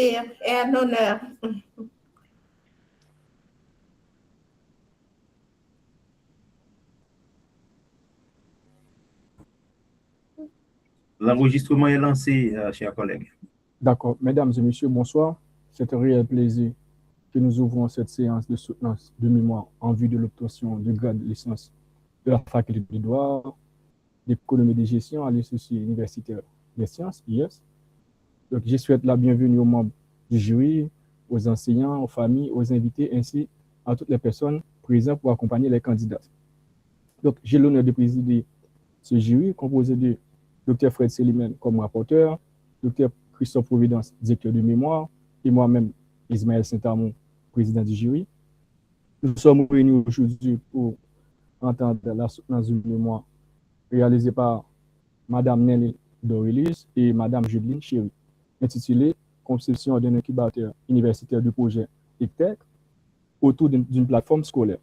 est un honneur. L'enregistrement est lancé, chers collègues. D'accord. Mesdames et messieurs, bonsoir. C'est un réel plaisir que nous ouvrons cette séance de soutenance de mémoire en vue de l'obtention du grade de licence de la faculté de droit, d'économie et de gestion à l'Institut universitaire des sciences, IES. Donc, je souhaite la bienvenue aux membres du jury, aux enseignants, aux familles, aux invités, ainsi à toutes les personnes présentes pour accompagner les candidats. Donc, j'ai l'honneur de présider ce jury composé de Dr Fred Selimène comme rapporteur, Dr Christophe Providence, directeur de mémoire, et moi-même, Ismaël Saint-Amon, président du jury. Nous sommes réunis aujourd'hui pour entendre la soutenance de mémoire réalisée par Madame Nelly Dorelis et Madame Judeline Chéry, intitulée Conception d'un incubateur universitaire du projet ICTEC autour d'une plateforme scolaire.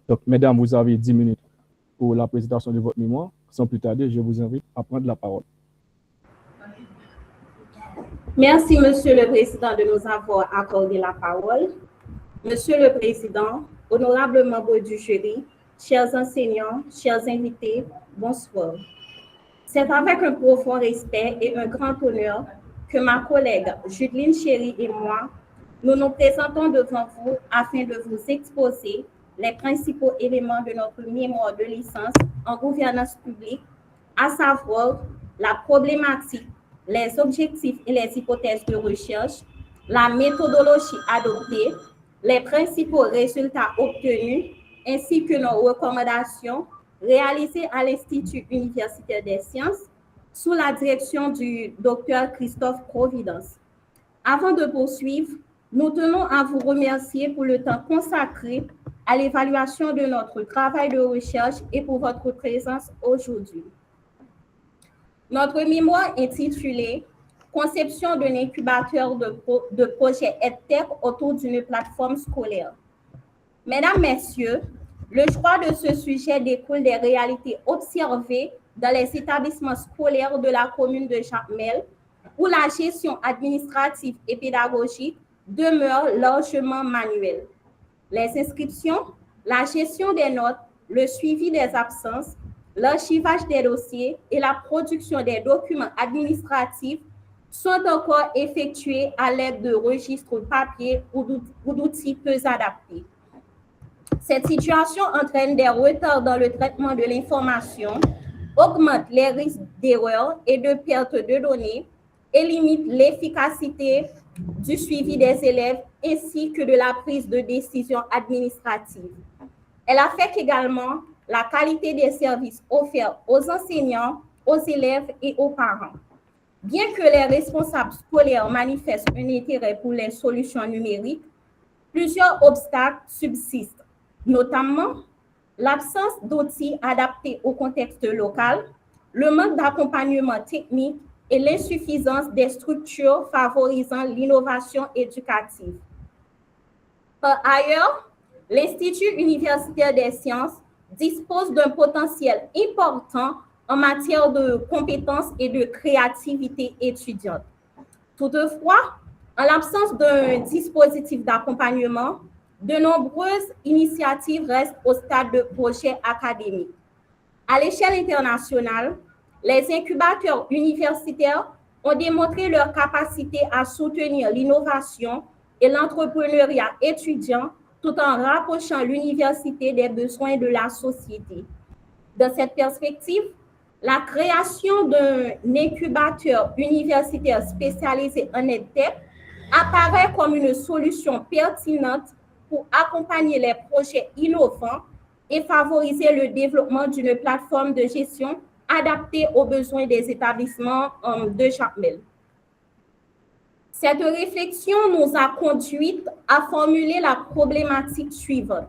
Donc, mesdames, vous avez 10 minutes pour la présentation de votre mémoire. Sans plus tarder, je vous invite à prendre la parole. Merci, Monsieur le Président, de nous avoir accordé la parole. Monsieur le Président, honorables membres du jury, chers enseignants, chers invités, bonsoir. C'est avec un profond respect et un grand honneur que ma collègue Judeline Chéry et moi, nous nous présentons devant vous afin de vous exposer les principaux éléments de notre mémoire de licence en gouvernance publique, à savoir la problématique, les objectifs et les hypothèses de recherche, la méthodologie adoptée, les principaux résultats obtenus, ainsi que nos recommandations réalisées à l'Institut universitaire des sciences sous la direction du Dr Christophe Providence. Avant de poursuivre, nous tenons à vous remercier pour le temps consacré à l'évaluation de notre travail de recherche et pour votre présence aujourd'hui. Notre mémoire intitulée « Conception d'un incubateur de projet EdTech autour d'une plateforme scolaire ». Mesdames, Messieurs, le choix de ce sujet découle des réalités observées dans les établissements scolaires de la commune de Jacmel, où la gestion administrative et pédagogique demeure largement manuelle. Les inscriptions, la gestion des notes, le suivi des absences, l'archivage des dossiers et la production des documents administratifs sont encore effectués à l'aide de registres papier ou d'outils peu adaptés. Cette situation entraîne des retards dans le traitement de l'information, augmente les risques d'erreurs et de perte de données et limite l'efficacité du suivi des élèves ainsi que de la prise de décision administrative. Elle affecte également la qualité des services offerts aux enseignants, aux élèves et aux parents. Bien que les responsables scolaires manifestent un intérêt pour les solutions numériques, plusieurs obstacles subsistent, notamment l'absence d'outils adaptés au contexte local, le manque d'accompagnement technique et l'insuffisance des structures favorisant l'innovation éducative. Par ailleurs, l'Institut universitaire des sciences dispose d'un potentiel important en matière de compétences et de créativité étudiante. Toutefois, en l'absence d'un dispositif d'accompagnement, de nombreuses initiatives restent au stade de projet académique. À l'échelle internationale, les incubateurs universitaires ont démontré leur capacité à soutenir l'innovation et l'entrepreneuriat étudiant tout en rapprochant l'université des besoins de la société. Dans cette perspective, la création d'un incubateur universitaire spécialisé en EdTech apparaît comme une solution pertinente pour accompagner les projets innovants et favoriser le développement d'une plateforme de gestion adaptée aux besoins des établissements de Jacmel. Cette réflexion nous a conduites à formuler la problématique suivante.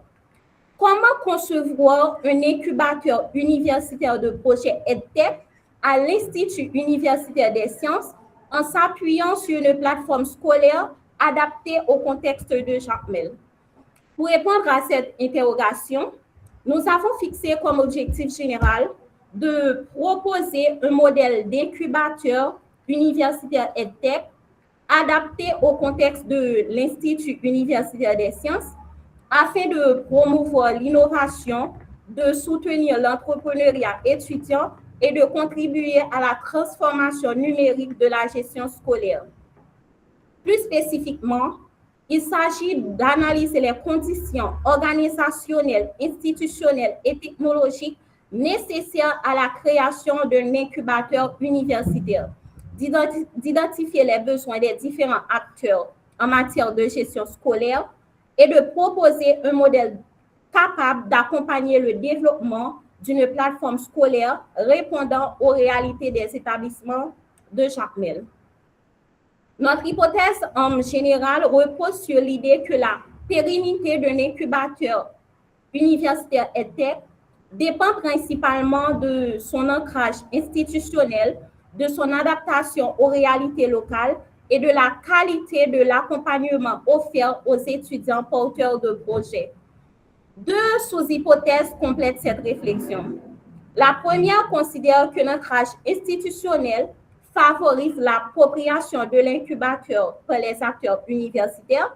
Comment concevoir un incubateur universitaire de projet EdTech à l'Institut universitaire des sciences en s'appuyant sur une plateforme scolaire adaptée au contexte de Jacmel? Pour répondre à cette interrogation, nous avons fixé comme objectif général de proposer un modèle d'incubateur universitaire EdTech adapté au contexte de l'Institut universitaire des sciences afin de promouvoir l'innovation, de soutenir l'entrepreneuriat étudiant et de contribuer à la transformation numérique de la gestion scolaire. Plus spécifiquement, il s'agit d'analyser les conditions organisationnelles, institutionnelles et technologiques nécessaires à la création d'un incubateur universitaire, d'identifier les besoins des différents acteurs en matière de gestion scolaire et de proposer un modèle capable d'accompagner le développement d'une plateforme scolaire répondant aux réalités des établissements de Jacmel. Notre hypothèse en général repose sur l'idée que la pérennité d'un incubateur universitaire EdTech dépend principalement de son ancrage institutionnel, de son adaptation aux réalités locales et de la qualité de l'accompagnement offert aux étudiants porteurs de projets. Deux sous-hypothèses complètent cette réflexion. La première considère que l'ancrage institutionnel favorise l'appropriation de l'incubateur par les acteurs universitaires.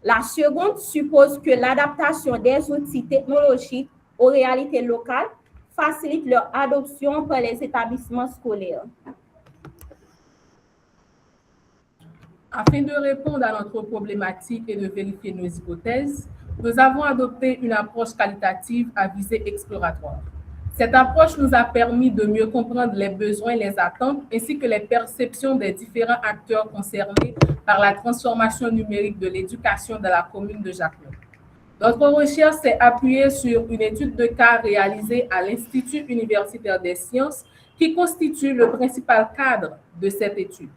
La seconde suppose que l'adaptation des outils technologiques aux réalités locales facilite leur adoption par les établissements scolaires. Afin de répondre à notre problématique et de vérifier nos hypothèses, nous avons adopté une approche qualitative à visée exploratoire. Cette approche nous a permis de mieux comprendre les besoins et les attentes, ainsi que les perceptions des différents acteurs concernés par la transformation numérique de l'éducation dans la commune de Jacmel. Notre recherche s'est appuyée sur une étude de cas réalisée à l'Institut universitaire des sciences, qui constitue le principal cadre de cette étude.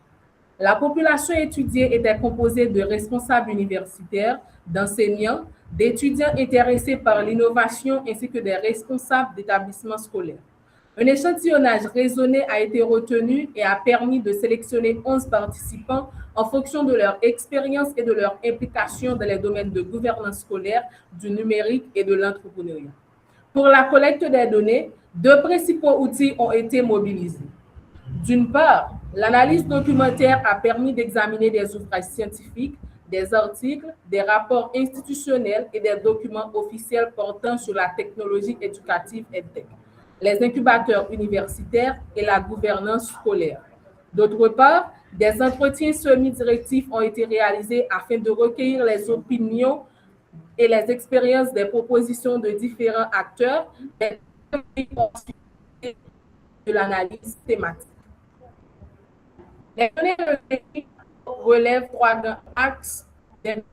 La population étudiée était composée de responsables universitaires, d'enseignants, d'étudiants intéressés par l'innovation ainsi que des responsables d'établissements scolaires. Un échantillonnage raisonné a été retenu et a permis de sélectionner 11 participants en fonction de leur expérience et de leur implication dans les domaines de gouvernance scolaire, du numérique et de l'entrepreneuriat. Pour la collecte des données, deux principaux outils ont été mobilisés. D'une part, l'analyse documentaire a permis d'examiner des ouvrages scientifiques, des articles, des rapports institutionnels et des documents officiels portant sur la technologie éducative EdTech, les incubateurs universitaires et la gouvernance scolaire. D'autre part, des entretiens semi-directifs ont été réalisés afin de recueillir les opinions et les expériences des propositions de différents acteurs de l'analyse thématique. Les données recueillies relèvent trois grands axes des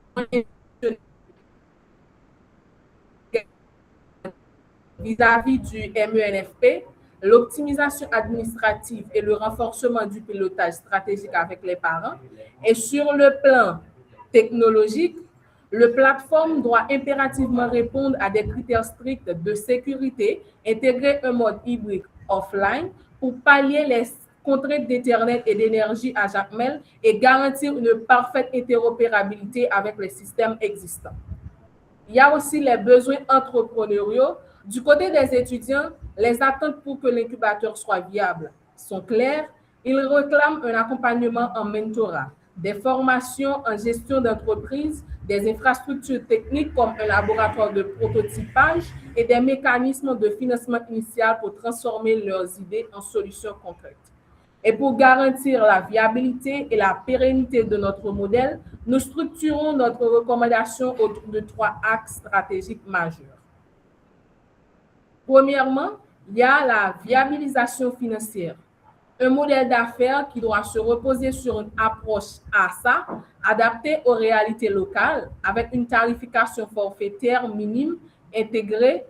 vis-à-vis du MENFP, l'optimisation administrative et le renforcement du pilotage stratégique avec les parents. Et sur le plan technologique, le plateforme doit impérativement répondre à des critères stricts de sécurité, intégrer un mode hybride offline pour pallier les contraintes d'Internet et d'énergie à Jacmel et garantir une parfaite interopérabilité avec les systèmes existants. Il y a aussi les besoins entrepreneuriaux. Du côté des étudiants, les attentes pour que l'incubateur soit viable sont claires. Ils réclament un accompagnement en mentorat, des formations en gestion d'entreprise, des infrastructures techniques comme un laboratoire de prototypage et des mécanismes de financement initial pour transformer leurs idées en solutions concrètes. Et pour garantir la viabilité et la pérennité de notre modèle, nous structurons notre recommandation autour de trois axes stratégiques majeurs. Premièrement, il y a la viabilisation financière, un modèle d'affaires qui doit se reposer sur une approche ASA adaptée aux réalités locales avec une tarification forfaitaire minime intégrée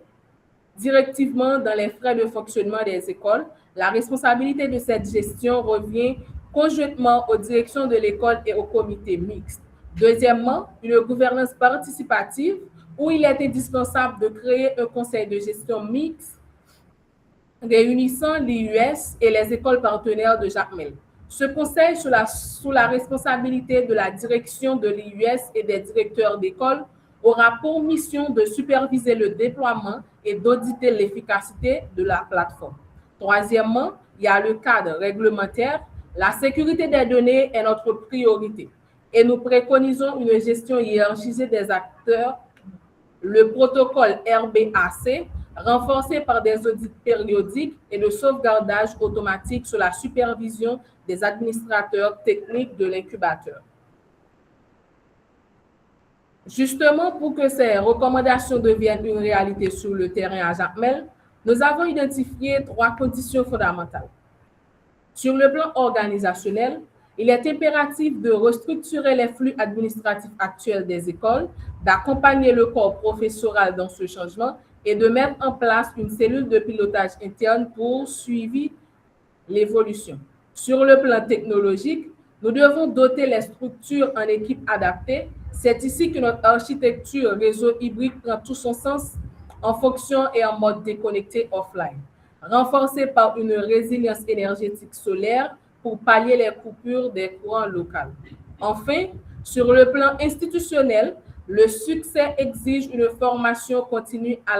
directement dans les frais de fonctionnement des écoles. La responsabilité de cette gestion revient conjointement aux directions de l'école et au comité mixte. Deuxièmement, une gouvernance participative où il est indispensable de créer un conseil de gestion mixte réunissant l'IUS et les écoles partenaires de Jacmel. Ce conseil, sous la responsabilité de la direction de l'IUS et des directeurs d'école, aura pour mission de superviser le déploiement et d'auditer l'efficacité de la plateforme. Troisièmement, il y a le cadre réglementaire. La sécurité des données est notre priorité et nous préconisons une gestion hiérarchisée des acteurs, le protocole RBAC, renforcé par des audits périodiques et le sauvegardage automatique sous la supervision des administrateurs techniques de l'incubateur. Justement, pour que ces recommandations deviennent une réalité sur le terrain à Jacmel, nous avons identifié 3 conditions fondamentales. Sur le plan organisationnel, il est impératif de restructurer les flux administratifs actuels des écoles, d'accompagner le corps professoral dans ce changement et de mettre en place une cellule de pilotage interne pour suivre l'évolution. Sur le plan technologique, nous devons doter les structures en équipes adaptées. C'est ici que notre architecture réseau hybride prend tout son sens en fonction et en mode déconnecté offline, renforcée par une résilience énergétique solaire pour pallier les coupures des courants locaux. Enfin, sur le plan institutionnel, le succès exige une formation continue à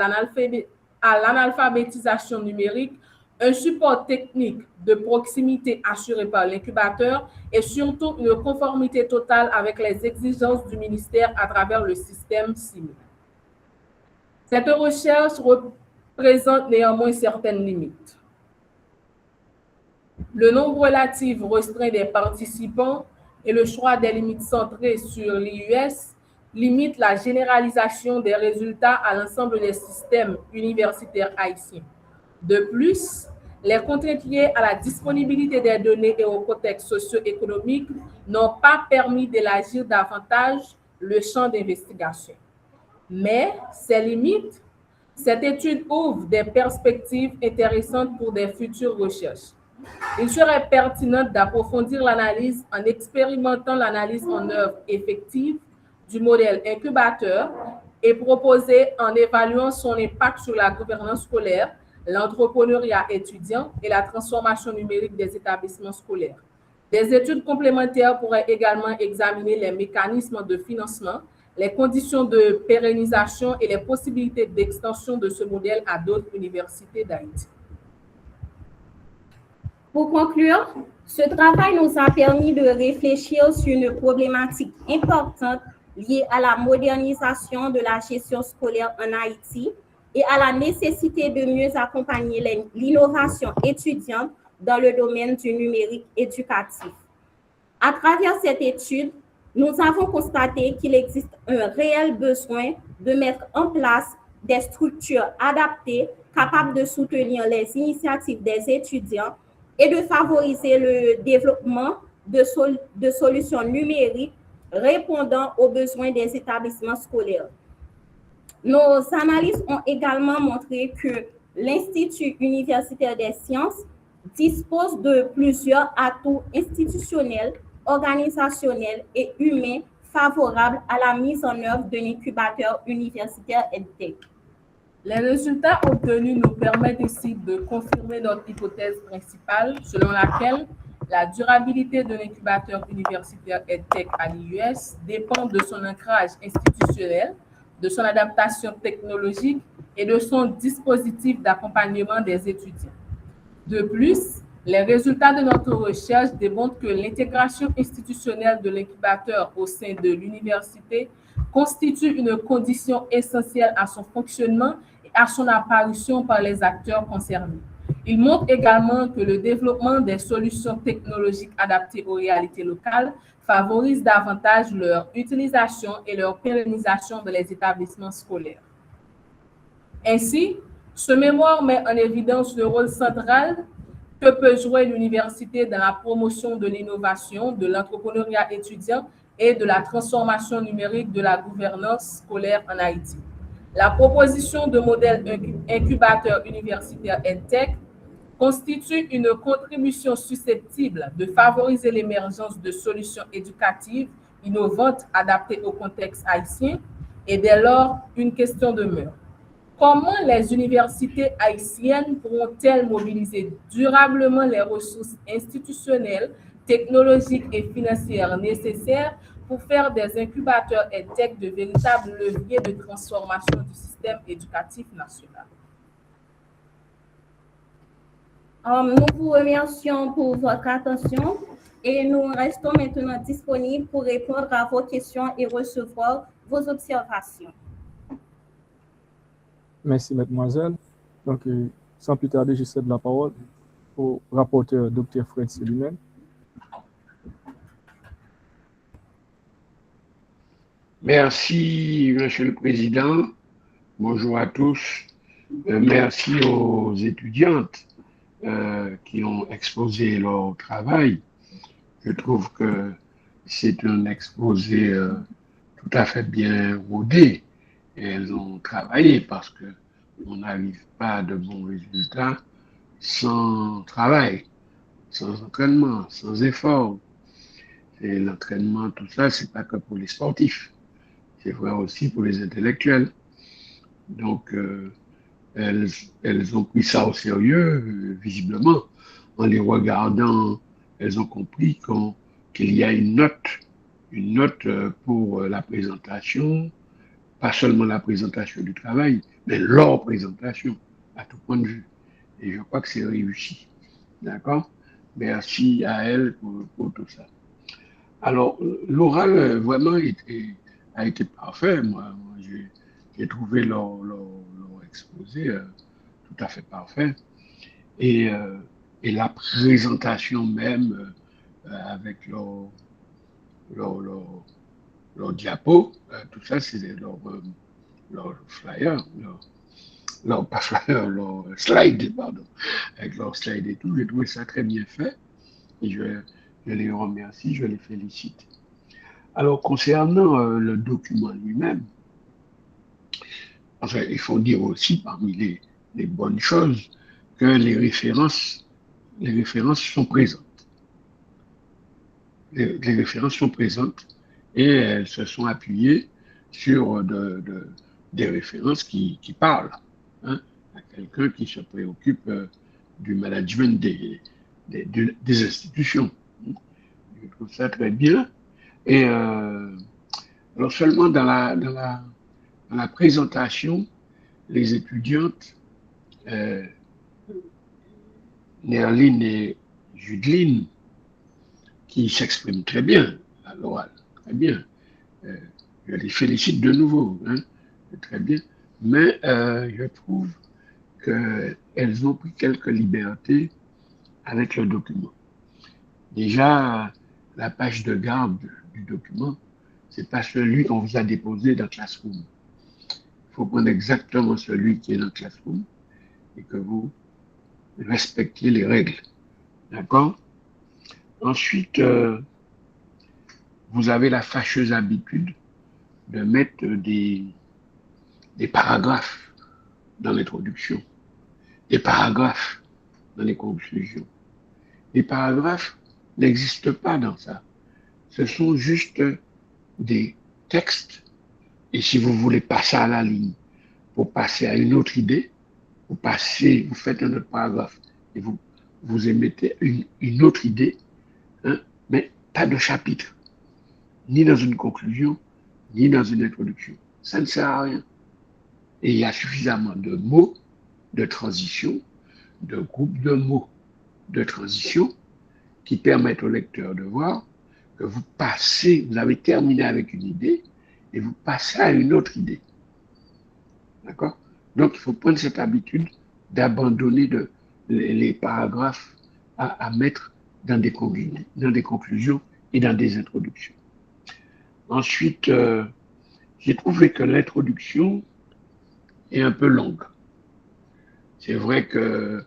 l'analphabétisation numérique, un support technique de proximité assuré par l'incubateur et surtout une conformité totale avec les exigences du ministère à travers le système CIMI. Cette recherche présente néanmoins certaines limites. Le nombre relatif restreint des participants et le choix des limites centrées sur l'IUS limite la généralisation des résultats à l'ensemble des systèmes universitaires haïtiens. De plus, les contraintes liées à la disponibilité des données et au contexte socio-économique n'ont pas permis d'élargir davantage le champ d'investigation. Mais ces limites, cette étude ouvre des perspectives intéressantes pour des futures recherches. Il serait pertinent d'approfondir l'analyse en expérimentant l'analyse en œuvre effective du modèle incubateur et proposer en évaluant son impact sur la gouvernance scolaire, l'entrepreneuriat étudiant et la transformation numérique des établissements scolaires. Des études complémentaires pourraient également examiner les mécanismes de financement, les conditions de pérennisation et les possibilités d'extension de ce modèle à d'autres universités d'Haïti. Pour conclure, ce travail nous a permis de réfléchir sur une problématique importante liée à la modernisation de la gestion scolaire en Haïti et à la nécessité de mieux accompagner l'innovation étudiante dans le domaine du numérique éducatif. À travers cette étude, nous avons constaté qu'il existe un réel besoin de mettre en place des structures adaptées capables de soutenir les initiatives des étudiants et de favoriser le développement de solutions numériques répondant aux besoins des établissements scolaires. Nos analyses ont également montré que l'Institut universitaire des sciences dispose de plusieurs atouts institutionnels, organisationnels et humains favorables à la mise en œuvre d'un incubateur universitaire EdTech. Les résultats obtenus nous permettent ici de confirmer notre hypothèse principale selon laquelle la durabilité de l'incubateur universitaire EdTech à l'IUS dépend de son ancrage institutionnel, de son adaptation technologique et de son dispositif d'accompagnement des étudiants. De plus, les résultats de notre recherche démontrent que l'intégration institutionnelle de l'incubateur au sein de l'université constitue une condition essentielle à son fonctionnement et à son apparition par les acteurs concernés. Il montre également que le développement des solutions technologiques adaptées aux réalités locales favorise davantage leur utilisation et leur pérennisation dans les établissements scolaires. Ainsi, ce mémoire met en évidence le rôle central que peut jouer l'université dans la promotion de l'innovation, de l'entrepreneuriat étudiant et de la transformation numérique de la gouvernance scolaire en Haïti. La proposition de modèle incubateur universitaire EdTech constitue une contribution susceptible de favoriser l'émergence de solutions éducatives innovantes adaptées au contexte haïtien et dès lors une question demeure. Comment les universités haïtiennes pourront-elles mobiliser durablement les ressources institutionnelles, technologiques et financières nécessaires pour faire des incubateurs EdTech de véritables leviers de transformation du système éducatif national? Nous vous remercions pour votre attention et nous restons maintenant disponibles pour répondre à vos questions et recevoir vos observations. Merci, mademoiselle. Donc, sans plus tarder, je cède la parole au rapporteur Dr. Fred Célimène. Merci, Monsieur le Président. Bonjour à tous. Merci aux étudiantes qui ont exposé leur travail. Je trouve que c'est un exposé tout à fait bien rodé. Et elles ont travaillé parce que on n'arrive pas à de bons résultats sans travail, sans entraînement, sans effort. Et l'entraînement, tout ça, c'est pas que pour les sportifs. C'est vrai aussi pour les intellectuels. Donc, elles ont pris ça au sérieux, visiblement. En les regardant, elles ont compris qu'il y a une note pour la présentation, pas seulement la présentation du travail, mais leur présentation, à tout point de vue. Et je crois que c'est réussi. D'accord? Merci à elles pour tout ça. Alors, l'oral, vraiment, a été parfait. Moi j'ai trouvé leur exposé tout à fait parfait. Et la présentation même avec leur diapo, tout ça, c'est leur flyer, pas flyer, leur slide, pardon, avec leur slide et tout. J'ai trouvé ça très bien fait. Et je les remercie, je les félicite. Alors, concernant le document lui-même, enfin, il faut dire aussi parmi les bonnes choses que les références sont présentes. Les références sont présentes et elles se sont appuyées sur des références qui parlent à quelqu'un qui se préoccupe du management des institutions. Je trouve ça très bien. Et alors seulement dans la présentation, les étudiantes, Nerline et Judeline, qui s'expriment très bien à l'oral, très bien. Je les félicite de nouveau, très bien. Mais je trouve qu'elles ont pris quelques libertés avec le document. Déjà, la page de garde du document, c'est pas celui qu'on vous a déposé dans Classroom. Il faut prendre exactement celui qui est dans Classroom et que vous respectiez les règles. D'accord? Ensuite, vous avez la fâcheuse habitude de mettre des paragraphes dans l'introduction, des paragraphes dans les conclusions. Les paragraphes n'existent pas dans ça. Ce sont juste des textes. Et si vous voulez passer à la ligne pour passer à une autre idée, vous faites un autre paragraphe et vous émettez une autre idée, mais pas de chapitre, ni dans une conclusion, ni dans une introduction. Ça ne sert à rien. Et il y a suffisamment de mots de transition, de groupes de mots de transition qui permettent au lecteur de voir que vous avez terminé avec une idée et vous passez à une autre idée. D'accord? Donc, il faut prendre cette habitude d'abandonner les paragraphes à mettre dans des conclusions et dans des introductions. Ensuite, j'ai trouvé que l'introduction est un peu longue. C'est vrai qu'il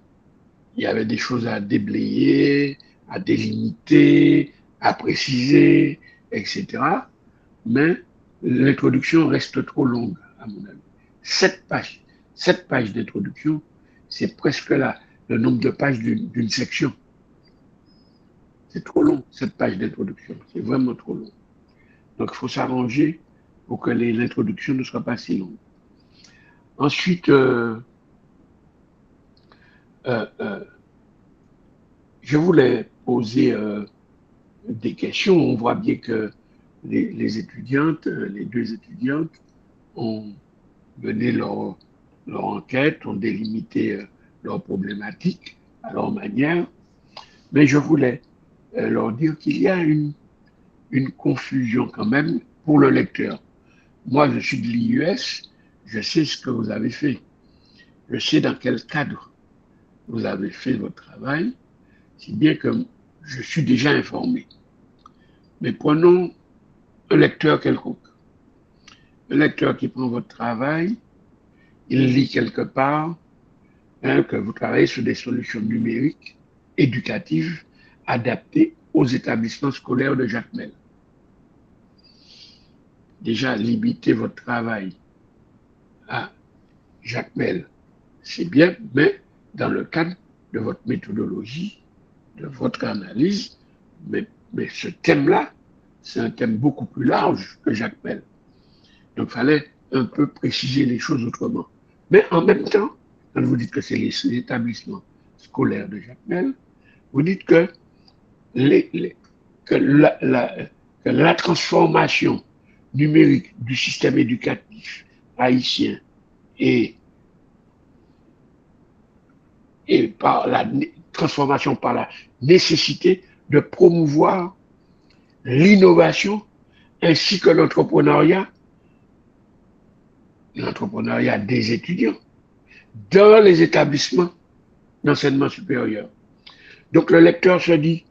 y avait des choses à déblayer, à délimiter, à préciser, etc. Mais l'introduction reste trop longue, à mon avis. 7 pages d'introduction, c'est presque le nombre de pages d'une section. C'est trop long, 7 pages d'introduction. C'est vraiment trop long. Donc, il faut s'arranger pour que l'introduction ne soit pas si longue. Ensuite, je voulais poser des questions. On voit bien que les deux étudiantes ont mené leur enquête, ont délimité leurs problématiques à leur manière, mais je voulais leur dire qu'il y a une confusion quand même pour le lecteur. Moi, je suis de l'IUS, je sais ce que vous avez fait. Je sais dans quel cadre vous avez fait votre travail, si bien que je suis déjà informé. Mais prenons un lecteur quelconque. Un lecteur qui prend votre travail, il lit quelque part que vous travaillez sur des solutions numériques, éducatives, adaptées aux établissements scolaires de Jacmel. Déjà, limiter votre travail à Jacmel, c'est bien, mais dans le cadre de votre méthodologie, de votre analyse, mais ce thème-là, c'est un thème beaucoup plus large que Jacmel. Donc, il fallait un peu préciser les choses autrement. Mais en même temps, quand vous dites que c'est les établissements scolaires de Jacmel, vous dites que, que la transformation numérique du système éducatif haïtien et par la transformation par la nécessité de promouvoir l'innovation ainsi que l'entrepreneuriat des étudiants dans les établissements d'enseignement supérieur. Donc le lecteur se dit,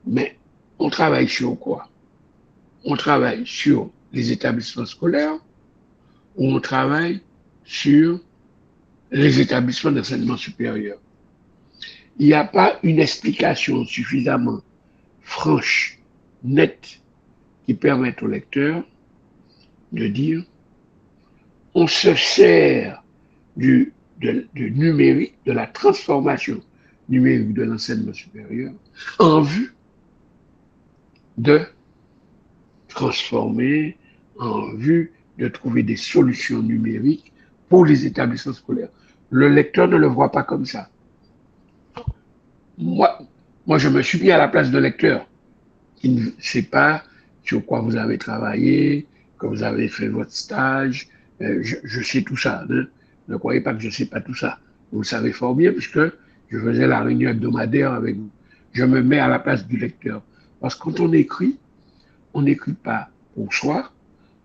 mais on travaille sur quoi? On travaille sur les établissements scolaires ou on travaille sur les établissements d'enseignement supérieur? Il n'y a pas une explication suffisamment franche, nette, qui permette au lecteur de dire on se sert du numérique, de la transformation numérique de l'enseignement supérieur en vue de transformer, en vue de trouver des solutions numériques pour les établissements scolaires. Le lecteur ne le voit pas comme ça. Moi, je me suis mis à la place de lecteur qui ne sait pas sur quoi vous avez travaillé, que vous avez fait votre stage. Je sais tout ça. Hein. Ne croyez pas que je ne sais pas tout ça. Vous le savez fort bien puisque je faisais la réunion hebdomadaire avec vous. Je me mets à la place du lecteur. Parce que quand on n'écrit pas pour soi,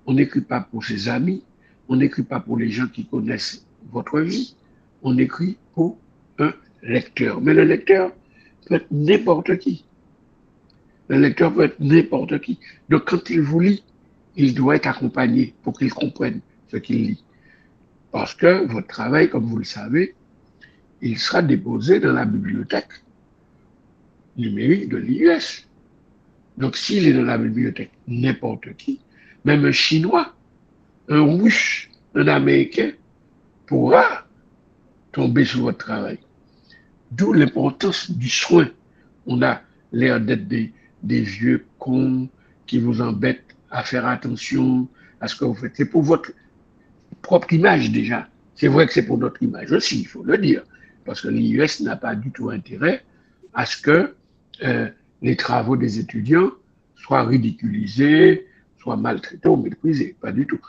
on n'écrit pas pour ses amis, on n'écrit pas pour les gens qui connaissent votre vie, on écrit pour un lecteur. Mais le lecteur peut être n'importe qui. Le lecteur peut être n'importe qui. Donc quand il vous lit, il doit être accompagné pour qu'il comprenne ce qu'il lit. Parce que votre travail, comme vous le savez, il sera déposé dans la bibliothèque numérique de l'IUS. Donc s'il est dans la bibliothèque, n'importe qui, même un Chinois, un Russe, un Américain, pourra tomber sur votre travail. D'où l'importance du soin. On a l'air d'être des vieux cons qui vous embêtent à faire attention à ce que vous faites. C'est pour votre propre image déjà. C'est vrai que c'est pour notre image aussi, il faut le dire. Parce que l'IUS n'a pas du tout intérêt à ce que les travaux des étudiants soient ridiculisés, soient maltraités ou méprisés. Pas du tout.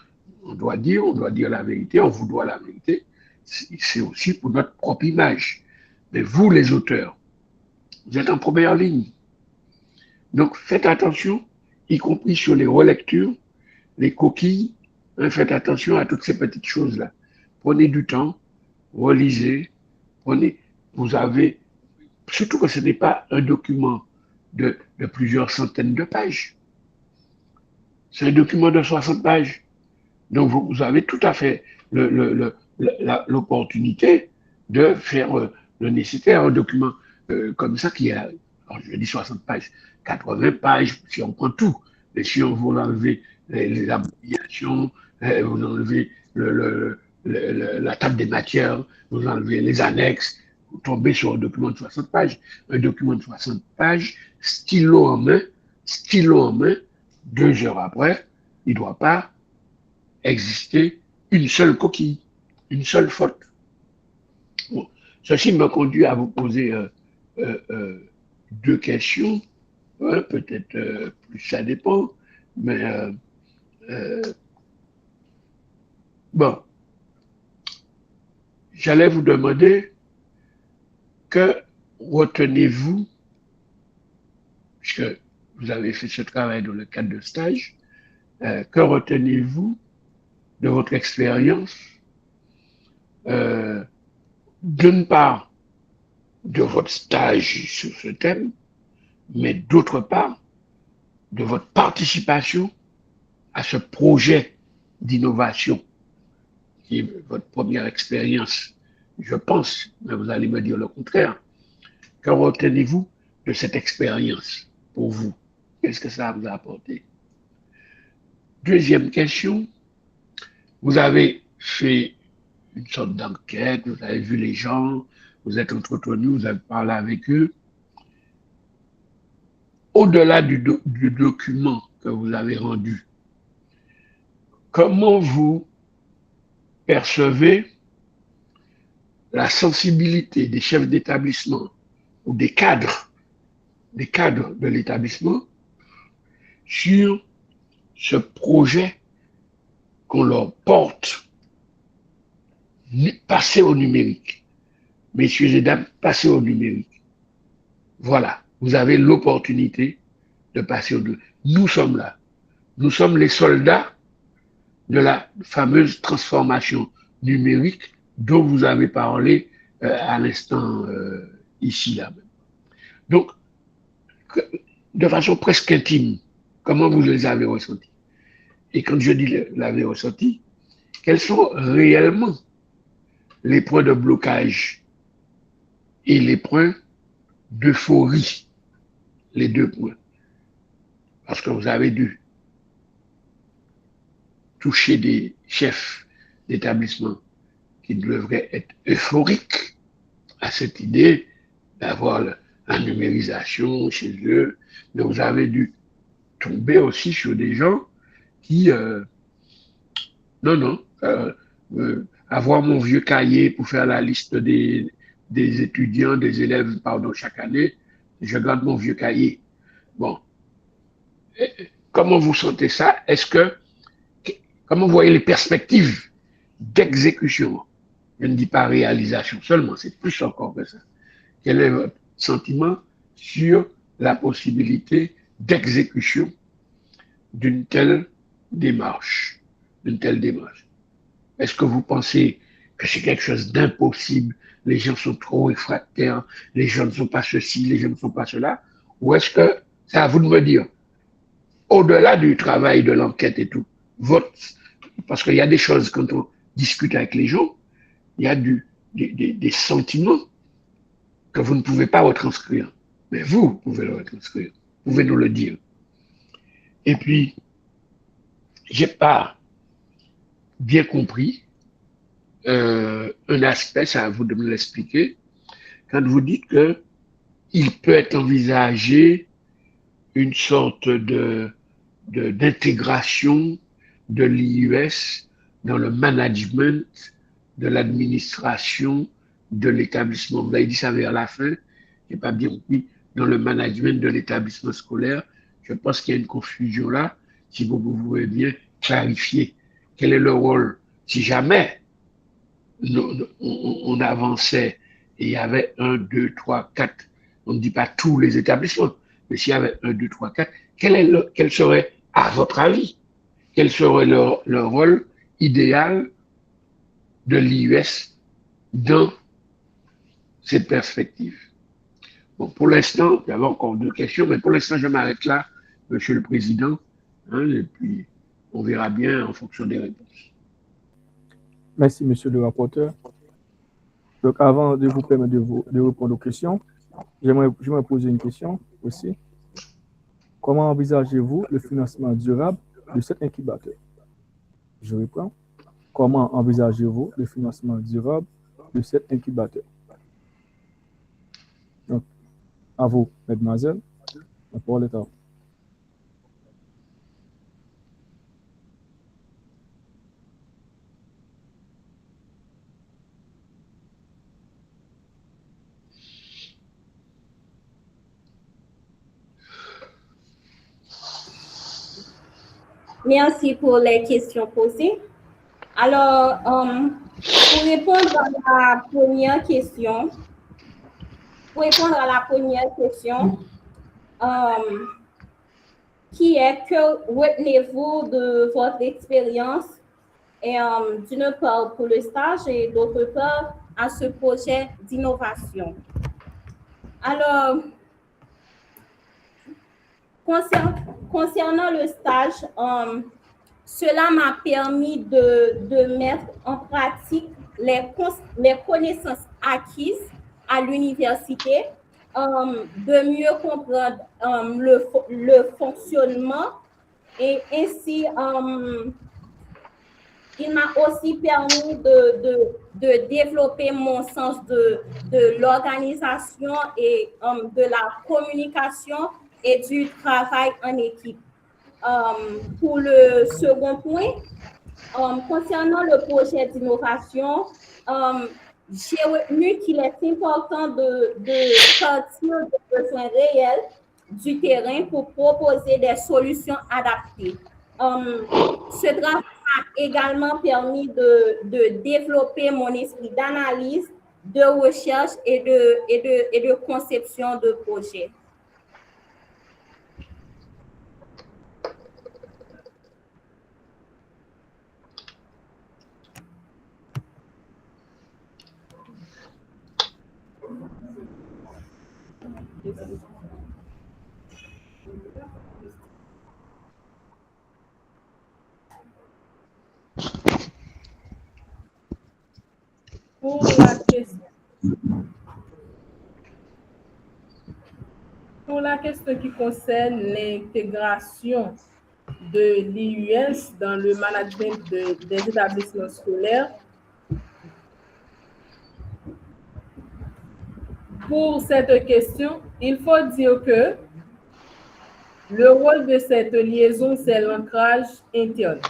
On doit dire la vérité, on vous doit la vérité. C'est aussi pour notre propre image. Mais vous, les auteurs, vous êtes en première ligne. Donc, faites attention, y compris sur les relectures, les coquilles. Hein, faites attention à toutes ces petites choses-là. Prenez du temps, relisez, vous avez, surtout que ce n'est pas un document de plusieurs centaines de pages. C'est un document de 60 pages. Donc, vous avez tout à fait l'opportunité de faire le nécessaire, un document comme ça qui a, alors je dis 60 pages, 80 pages, si on prend tout. Mais si on vous enlevez les abréviations, vous enlevez la table des matières, vous enlevez les annexes, vous tombez sur un document de 60 pages. Un document de 60 pages, stylo en main, 2 heures après, il ne doit pas exister une seule coquille, une seule faute. Bon. Ceci me conduit à vous poser 2 questions, hein, peut-être plus ça dépend, mais bon, j'allais vous demander que retenez-vous, puisque vous avez fait ce travail dans le cadre de stage, que retenez-vous de votre expérience, d'une part, de votre stage sur ce thème, mais d'autre part, de votre participation à ce projet d'innovation, qui est votre première expérience, je pense, mais vous allez me dire le contraire. Que retenez-vous de cette expérience pour vous? Qu'est-ce que ça vous a apporté? Deuxième question, vous avez fait une sorte d'enquête, vous avez vu les gens, vous êtes entretenu, vous avez parlé avec eux. Au-delà du document que vous avez rendu, comment vous percevez la sensibilité des chefs d'établissement ou des cadres de l'établissement sur ce projet qu'on leur porte, passer au numérique. Messieurs et dames, passer au numérique. Voilà, vous avez l'opportunité de passer au numérique. Nous sommes là. Nous sommes les soldats de la fameuse transformation numérique dont vous avez parlé à l'instant ici, là. Donc, de façon presque intime, comment vous les avez ressentis? Et quand je dis l'avez ressenti, quels sont réellement les points de blocage et les points d'euphorie, les deux points? Parce que vous avez dû toucher des chefs d'établissement qui devraient être euphoriques à cette idée d'avoir la numérisation chez eux, mais vous avez dû tomber aussi sur des gens qui, avoir mon vieux cahier pour faire la liste des étudiants, des élèves, pardon, chaque année, je garde mon vieux cahier. Bon. Comment vous sentez ça? Comment vous voyez les perspectives d'exécution? Je ne dis pas réalisation seulement, c'est plus encore que ça. Quel est votre sentiment sur la possibilité d'exécution d'une telle démarche? Est-ce que vous pensez que c'est quelque chose d'impossible? Les gens sont trop réfractaires, les gens ne sont pas ceci, les gens ne sont pas cela? Ou est-ce que c'est à vous de me dire, au-delà du travail de l'enquête et tout, parce qu'il y a des choses, quand on discute avec les gens, il y a des sentiments que vous ne pouvez pas retranscrire. Mais vous pouvez le retranscrire. Vous pouvez nous le dire. Et puis, j'ai pas bien compris un aspect, c'est à vous de me l'expliquer, quand vous dites que il peut être envisagé une sorte d'intégration de l'IUS dans le management de l'administration de l'établissement. Vous avez dit ça vers la fin, j'ai pas bien compris, dans le management de l'établissement scolaire. Je pense qu'il y a une confusion là. Si vous pouvez bien clarifier quel est le rôle, si jamais on avançait et il y avait 1, 2, 3, 4, on ne dit pas tous les établissements, mais s'il y avait 1, 2, 3, 4, quel serait, à votre avis, quel serait le rôle idéal de l'IUS dans cette perspective? Bon, pour l'instant, il y avait encore 2 questions, mais pour l'instant, je m'arrête là, Monsieur le Président, et puis on verra bien en fonction des réponses. Merci, Monsieur le rapporteur. Donc, avant de vous permettre de répondre aux questions, j'aimerais poser une question aussi. Comment envisagez-vous le financement durable de cet incubateur? Je reprends. Comment envisagez-vous le financement durable de cet incubateur? Donc, à vous, mademoiselle, la parole est à vous. Merci pour les questions posées. Alors, pour répondre à la première question, pour répondre à la première question, qui est que retenez-vous de votre expérience et d'une part pour le stage et d'autre part à ce projet d'innovation. Alors, concernant le stage, cela m'a permis de mettre en pratique les connaissances acquises à l'université, de mieux comprendre le fonctionnement et ainsi il m'a aussi permis de développer mon sens de l'organisation et de la communication et du travail en équipe. Pour le second point, concernant le projet d'innovation, j'ai retenu qu'il est important de partir des besoins réels du terrain pour proposer des solutions adaptées. Ce travail m'a également permis de développer mon esprit d'analyse, de recherche et de conception de projets. Pour la question qui concerne l'intégration de l'IUS dans le management des établissements scolaires, pour cette question, il faut dire que le rôle de cette liaison, c'est l'ancrage interne.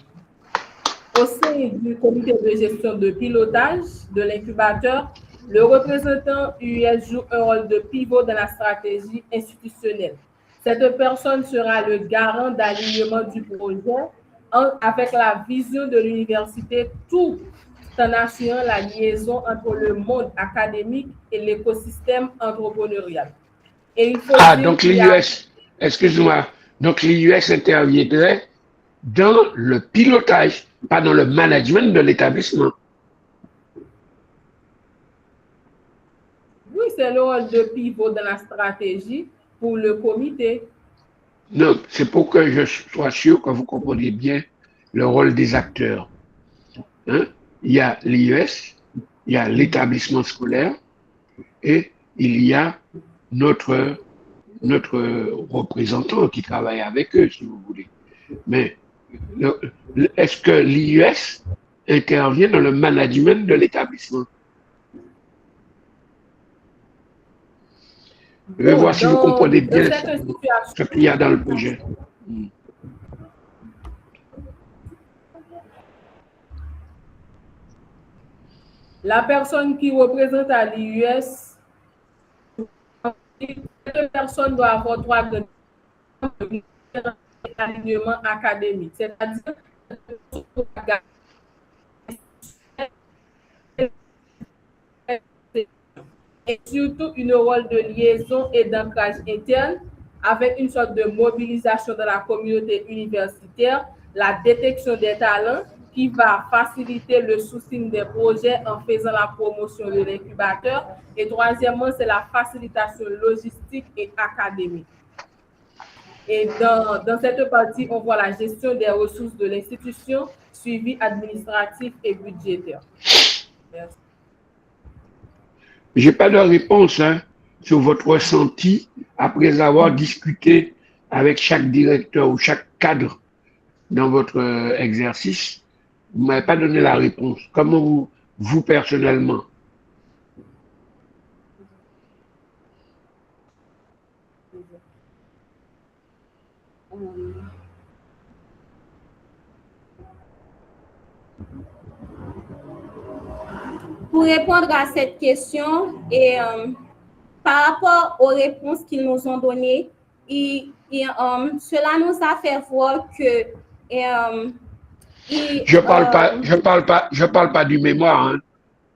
Au sein du comité de gestion de pilotage de l'incubateur, le représentant UIS joue un rôle de pivot dans la stratégie institutionnelle. Cette personne sera le garant d'alignement du projet avec la vision de l'université, tout en assurant la liaison entre le monde académique et l'écosystème entrepreneurial. Et il faut donc l'IUS, excuse-moi, donc l'IUS interviendrait dans le pilotage, pas dans le management de l'établissement. Oui, c'est le rôle de pivot dans la stratégie pour le comité. Non, c'est pour que je sois sûr que vous compreniez bien le rôle des acteurs. Hein? Il y a l'IUS, il y a l'établissement scolaire et il y a notre représentant qui travaille avec eux, si vous voulez. Mais est-ce que l'IUS intervient dans le management de l'établissement? Je vais voir si vous comprenez bien ce qu'il y a dans le projet. La personne qui représente à l'IUS, cette personne doit avoir droit de alignement académique, c'est-à-dire et surtout une rôle de liaison et d'ancrage interne avec une sorte de mobilisation de la communauté universitaire, la détection des talents qui va faciliter le sourcing des projets en faisant la promotion de l'incubateur. Et troisièmement, c'est la facilitation logistique et académique. Et dans cette partie, on voit la gestion des ressources de l'institution, suivi administratif et budgétaire. Merci. Je n'ai pas de réponse sur votre ressenti après avoir discuté avec chaque directeur ou chaque cadre dans votre exercice. Vous ne m'avez pas donné la réponse. Comment vous personnellement? Pour répondre à cette question et par rapport aux réponses qu'ils nous ont données, cela nous a fait voir que je parle pas du mémoire, hein.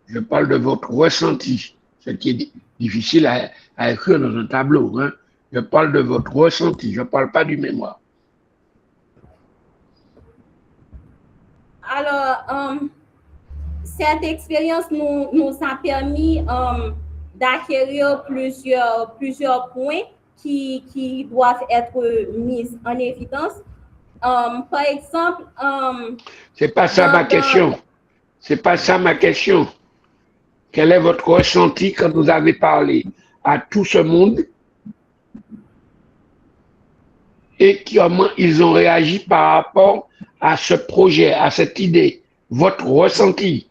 Je parle de votre ressenti ce qui est difficile à écrire dans un tableau. Hein. Je parle de votre ressenti, je ne parle pas du mémoire. Alors, cette expérience nous a permis d'acquérir plusieurs points qui doivent être mis en évidence. Par exemple, c'est pas ça ma question. C'est pas ça ma question. Quel est votre ressenti quand vous avez parlé à tout ce monde et comment ils ont réagi par rapport à ce projet, à cette idée, votre ressenti?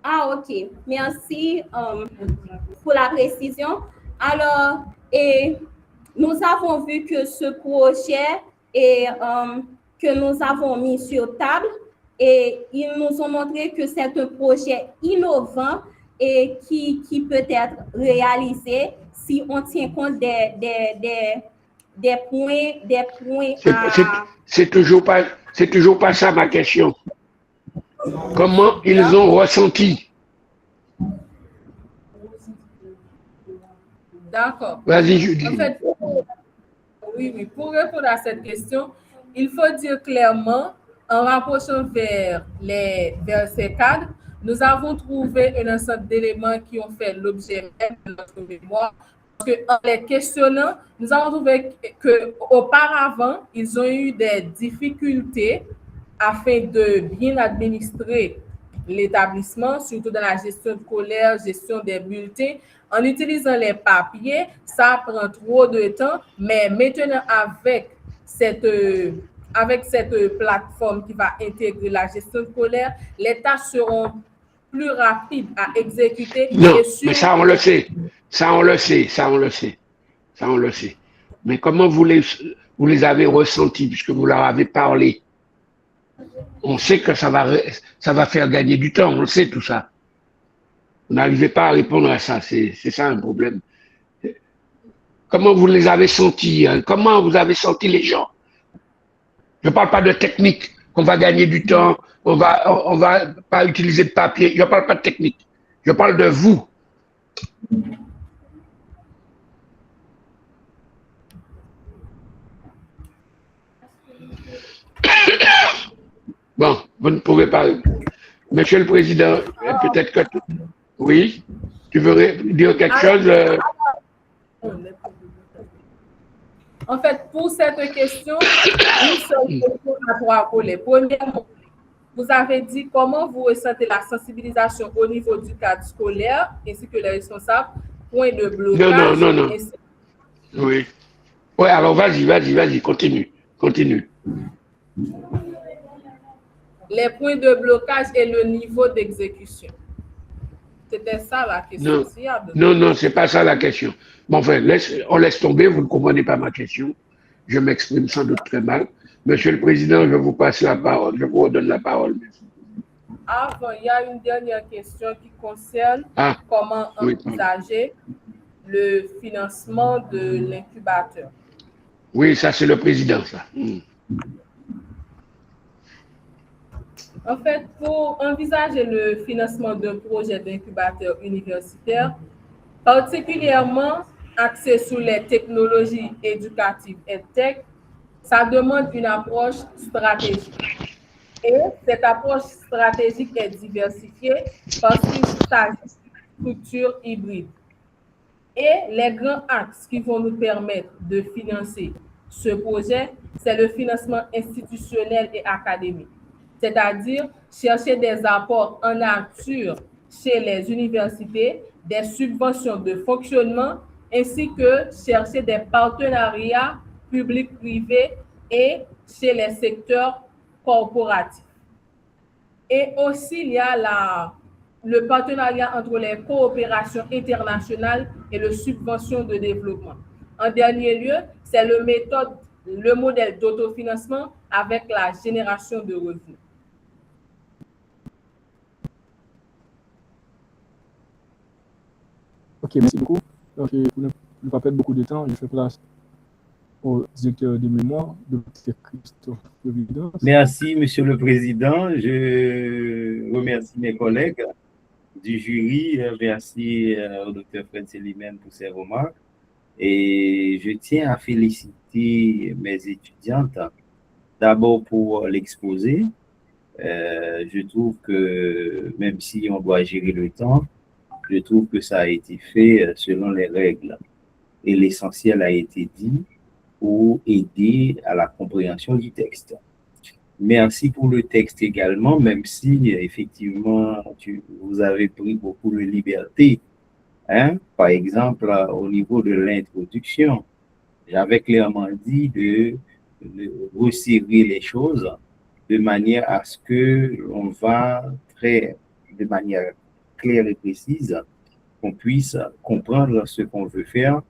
Ah, ok. Merci pour la précision. Alors, nous avons vu que ce projet que nous avons mis sur table, et ils nous ont montré que c'est un projet innovant et qui peut être réalisé si on tient compte des points C'est toujours pas ça ma question. Comment ils ont ressenti? D'accord. Vas-y, Julie. En fait, oui, pour répondre à cette question, il faut dire clairement, en rapprochant vers ces cadres, nous avons trouvé un ensemble d'éléments qui ont fait l'objet même de notre mémoire. Parce qu'en les questionnant, nous avons trouvé qu'auparavant, ils ont eu des difficultés afin de bien administrer l'établissement, surtout dans la gestion scolaire, gestion des bulletins. En utilisant les papiers, ça prend trop de temps, mais maintenant avec cette plateforme qui va intégrer la gestion scolaire, les tâches seront plus rapides à exécuter. Non, mais ça on le sait. Ça on le sait. Mais comment vous les avez ressentis puisque vous leur avez parlé? On sait que ça va faire gagner du temps, on sait tout ça. Vous n'arrivez pas à répondre à ça, c'est ça un problème. Comment vous les avez sentis? Hein? Comment vous avez senti les gens? Je ne parle pas de technique, qu'on va gagner du temps, on va pas utiliser de papier, je ne parle pas de technique, je parle de vous. Bon, vous ne pouvez pas. Monsieur le Président, peut-être que... Oui, tu veux dire quelque chose? En fait, pour cette question, une seule question à trois volets. Premièrement, vous avez dit comment vous ressentez la sensibilisation au niveau du cadre scolaire ainsi que les responsables, point de blocage. Non. Oui. Oui, alors vas-y, continue. Les points de blocage et le niveau d'exécution. C'était ça la question. Non, c'est pas ça la question. Bon, enfin, on laisse tomber, vous ne comprenez pas ma question. Je m'exprime sans doute très mal. Monsieur le Président, je vous passe la parole, je vous redonne la parole. Avant, il y a une dernière question qui concerne comment envisager le financement de l'incubateur. Oui, ça c'est le président, ça. En fait, pour envisager le financement d'un projet d'incubateur universitaire, particulièrement axé sur les technologies éducatives et tech, ça demande une approche stratégique. Et cette approche stratégique est diversifiée parce qu'il s'agit d'une structure hybride. Et les grands axes qui vont nous permettre de financer ce projet, c'est le financement institutionnel et académique. C'est-à-dire chercher des apports en nature chez les universités, des subventions de fonctionnement, ainsi que chercher des partenariats publics-privés et chez les secteurs corporatifs. Et aussi, il y a le partenariat entre les coopérations internationales et les subventions de développement. En dernier lieu, c'est le modèle d'autofinancement avec la génération de revenus. Ok, merci beaucoup. Donc, pour ne pas perdre beaucoup de temps, je fais place au directeur de mémoire, Dr. Christophe Providence. Merci, Monsieur le Président. Je remercie mes collègues du jury. Merci au Dr. Fred Selimène pour ses remarques. Et je tiens à féliciter mes étudiantes d'abord pour l'exposé. Je trouve que même si on doit gérer le temps, je trouve que ça a été fait selon les règles. Et l'essentiel a été dit pour aider à la compréhension du texte. Merci pour le texte également, même si effectivement vous avez pris beaucoup de liberté. Par exemple, au niveau de l'introduction, j'avais clairement dit de resserrer les choses de manière à ce que l'on va de manière claire et précise, qu'on puisse comprendre ce qu'on veut faire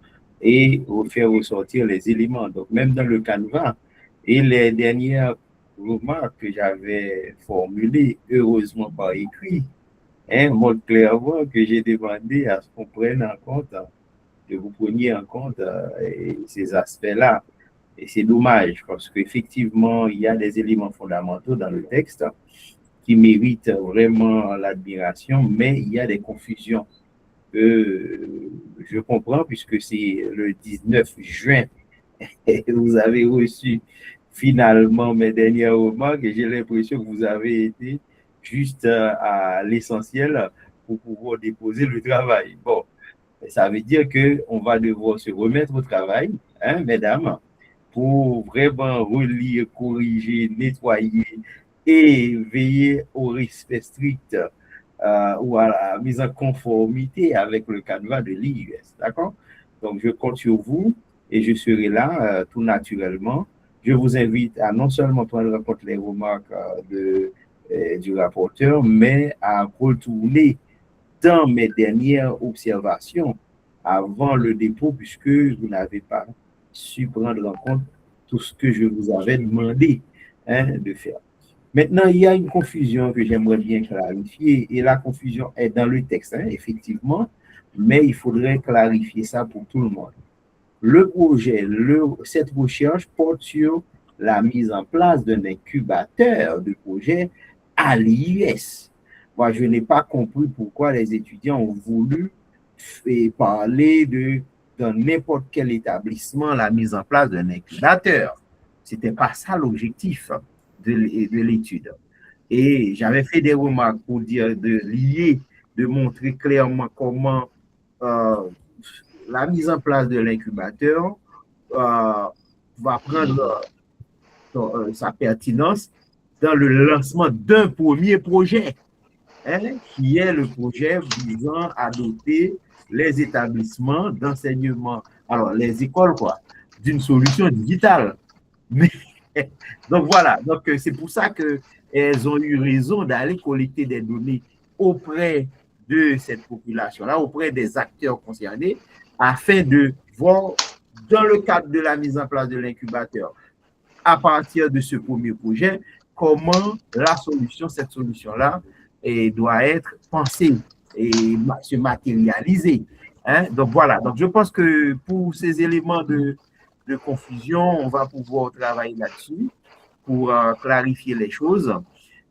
et faire ressortir les éléments. Donc, même dans le canevas, et les dernières remarques que j'avais formulées, heureusement par écrit, montrent clairement que j'ai demandé à ce qu'on prenne en compte, que vous preniez en compte ces aspects-là. Et c'est dommage parce qu'effectivement, il y a des éléments fondamentaux dans le texte qui méritent vraiment l'admiration, mais il y a des confusions que je comprends puisque c'est le 19 juin et vous avez reçu finalement mes dernières remarques et j'ai l'impression que vous avez été juste à l'essentiel pour pouvoir déposer le travail. Bon, ça veut dire qu'on va devoir se remettre au travail, mesdames, pour vraiment relire, corriger, nettoyer et veiller au respect strict ou à la mise en conformité avec le canevas de l'IUS. D'accord? Donc, je compte sur vous et je serai là tout naturellement. Je vous invite à non seulement prendre en compte les remarques du rapporteur, mais à retourner dans mes dernières observations avant le dépôt, puisque vous n'avez pas su prendre en compte tout ce que je vous avais demandé de faire. Maintenant, il y a une confusion que j'aimerais bien clarifier, et la confusion est dans le texte, effectivement, mais il faudrait clarifier ça pour tout le monde. Le projet, cette recherche porte sur la mise en place d'un incubateur de projet à l'IUS. Moi, je n'ai pas compris pourquoi les étudiants ont voulu parler dans n'importe quel établissement la mise en place d'un incubateur. Ce n'était pas ça l'objectif de l'étude. Et j'avais fait des remarques pour dire de montrer clairement comment la mise en place de l'incubateur va prendre sa pertinence dans le lancement d'un premier projet, qui est le projet visant à doter les établissements d'enseignement, alors les écoles, d'une solution digitale. Mais, donc voilà, donc c'est pour ça qu'elles ont eu raison d'aller collecter des données auprès de cette population-là, auprès des acteurs concernés, afin de voir, dans le cadre de la mise en place de l'incubateur, à partir de ce premier projet, comment cette solution-là doit être pensée et se matérialiser. Donc voilà, donc je pense que pour ces éléments de confusion, on va pouvoir travailler là-dessus pour clarifier les choses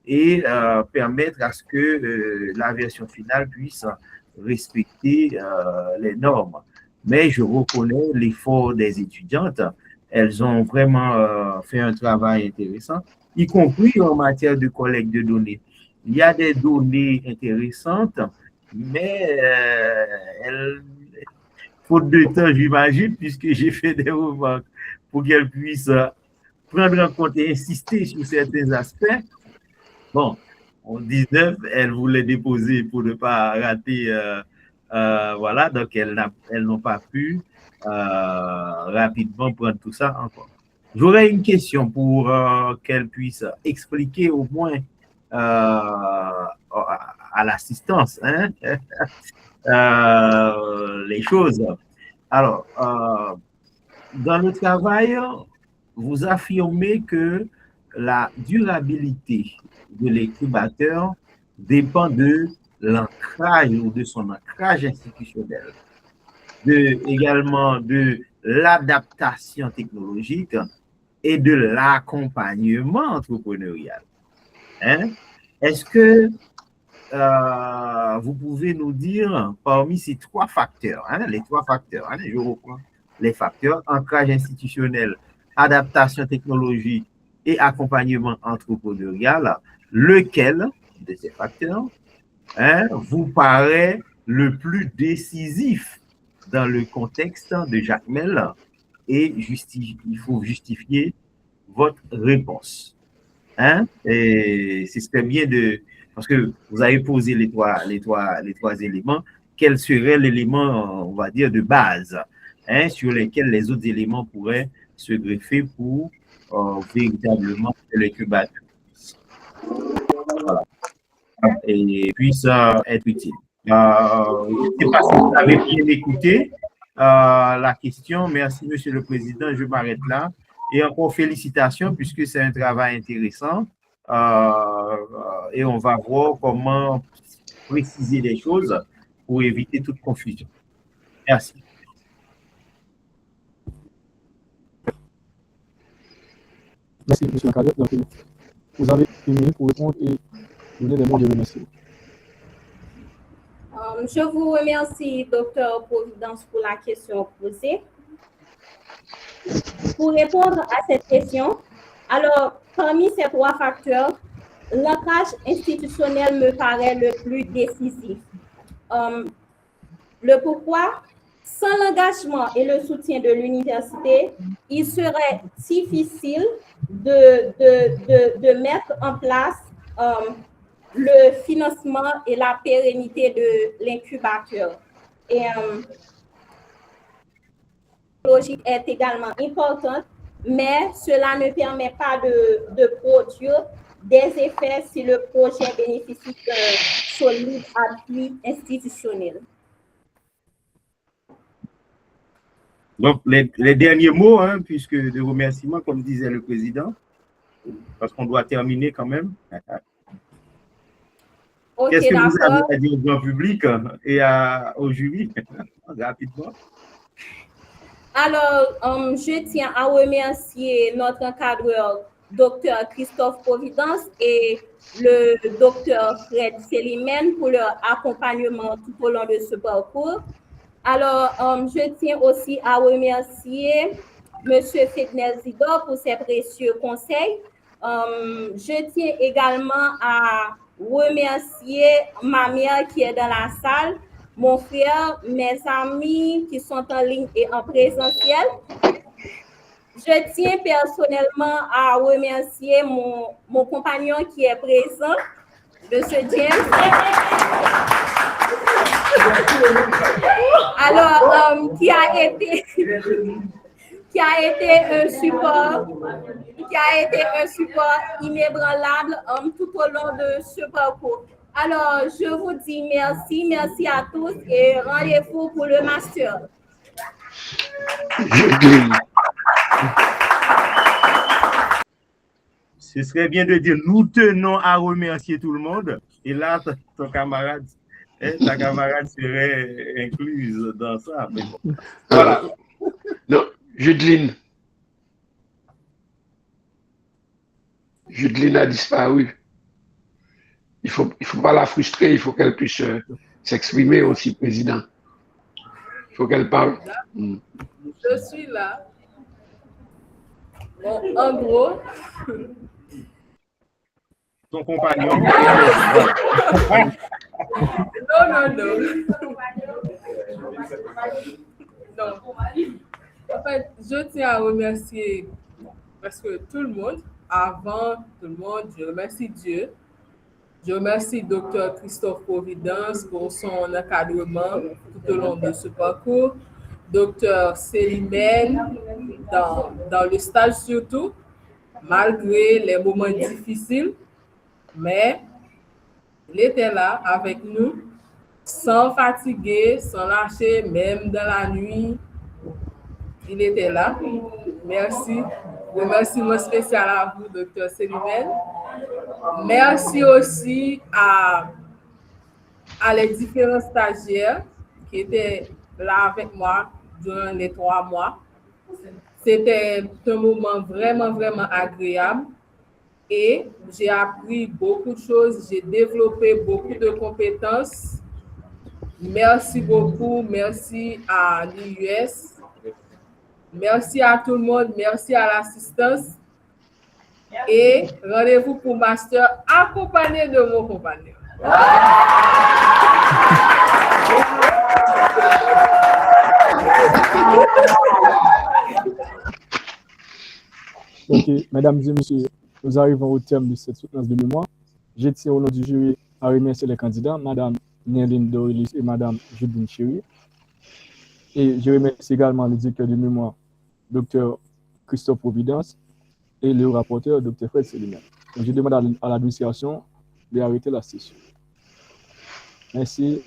et permettre à ce que la version finale puisse respecter les normes. Mais je reconnais l'effort des étudiantes. Elles ont vraiment fait un travail intéressant, y compris en matière de collecte de données. Il y a des données intéressantes, mais faute de temps, j'imagine, puisque j'ai fait des remarques pour qu'elles puissent prendre en compte et insister sur certains aspects. Bon, en 19, elles voulaient déposer pour ne pas rater, voilà, donc elles n'ont pas pu rapidement prendre tout ça encore. J'aurais une question pour qu'elles puissent expliquer au moins à l'assistance les choses. Alors, dans le travail, vous affirmez que la durabilité de l'incubateur dépend de l'ancrage ou de son ancrage institutionnel, également de l'adaptation technologique et de l'accompagnement entrepreneurial. Est-ce que vous pouvez nous dire parmi ces trois facteurs, les trois facteurs, je reprends les facteurs, ancrage institutionnel, adaptation technologique et accompagnement entrepreneurial, lequel de ces facteurs vous paraît le plus décisif dans le contexte de Jacmel et il faut justifier votre réponse. Et ce serait bien de... Parce que vous avez posé les trois éléments. Quel serait l'élément, on va dire, de base sur lesquels les autres éléments pourraient se greffer pour véritablement que l'incubateur puisse être utile. Je ne sais pas si vous avez bien écouté la question. Merci, Monsieur le Président. Je m'arrête là. Et encore félicitations puisque c'est un travail intéressant. Et on va voir comment préciser les choses pour éviter toute confusion. Merci. Merci, M. Macadam. Donc, vous avez une minute pour répondre et donner des mots de remerciement. Je vous remercie, Dr. Providence, pour la question posée. Pour répondre à cette question, alors, parmi ces trois facteurs, l'ancrage institutionnel me paraît le plus décisif. Le pourquoi? Sans l'engagement et le soutien de l'université, il serait difficile de mettre en place le financement et la pérennité de l'incubateur. Et la logique est également importante, mais cela ne permet pas de produire des effets si le projet bénéficie d'un solide appui institutionnel. Donc, les derniers mots, puisque de remerciements, comme disait le président, parce qu'on doit terminer quand même. Okay, qu'est-ce que vous avez à dire au grand public et au jury, rapidement? Alors, je tiens à remercier notre encadreur, Dr. Christophe Providence, et le Dr. Fred Selimène pour leur accompagnement tout au long de ce parcours. Alors, je tiens aussi à remercier M. Fitness Zidor pour ses précieux conseils. Je tiens également à remercier ma mère qui est dans la salle, mon frère, mes amis qui sont en ligne et en présentiel. Je tiens personnellement à remercier mon compagnon qui est présent, M. James. Alors, qui a été un support inébranlable tout au long de ce parcours. Alors, je vous dis merci à tous et rendez-vous pour le master. Ce serait bien de dire, nous tenons à remercier tout le monde. Et là, ta camarade serait incluse dans ça. Mais bon. Voilà. Non, Judeline a disparu. Il faut pas la frustrer, il faut qu'elle puisse s'exprimer aussi, président. Il faut qu'elle parle. Je suis là. Bon, en gros. Ton compagnon. Non. En fait, je tiens à remercier parce que tout le monde, avant tout le monde, je remercie Dieu. Je remercie Dr. Christophe Providence pour son encadrement tout au long de ce parcours. Dr. Selimène dans le stage surtout, malgré les moments difficiles, mais il était là avec nous, sans fatiguer, sans lâcher, même dans la nuit. Il était là. Merci. Remerciement spécial à vous, Dr. Selimène. Merci aussi à les différents stagiaires qui étaient là avec moi durant les 3 mois. C'était un moment vraiment, vraiment agréable. et j'ai appris beaucoup de choses, j'ai développé beaucoup de compétences. Merci beaucoup, merci à l'IUS, merci à tout le monde, merci à l'assistance et rendez-vous pour master accompagné de mon compagnon. Ok, mesdames et messieurs, nous arrivons au terme de cette soutenance de mémoire. Je tiens au nom du jury à remercier les candidats, Madame Néline Dorelis et Madame Judine Chéry. Et je remercie également le directeur de mémoire, Dr Christophe Providence, et le rapporteur, Dr Fred Célimène. Je demande à l'administration d'arrêter la session. Merci.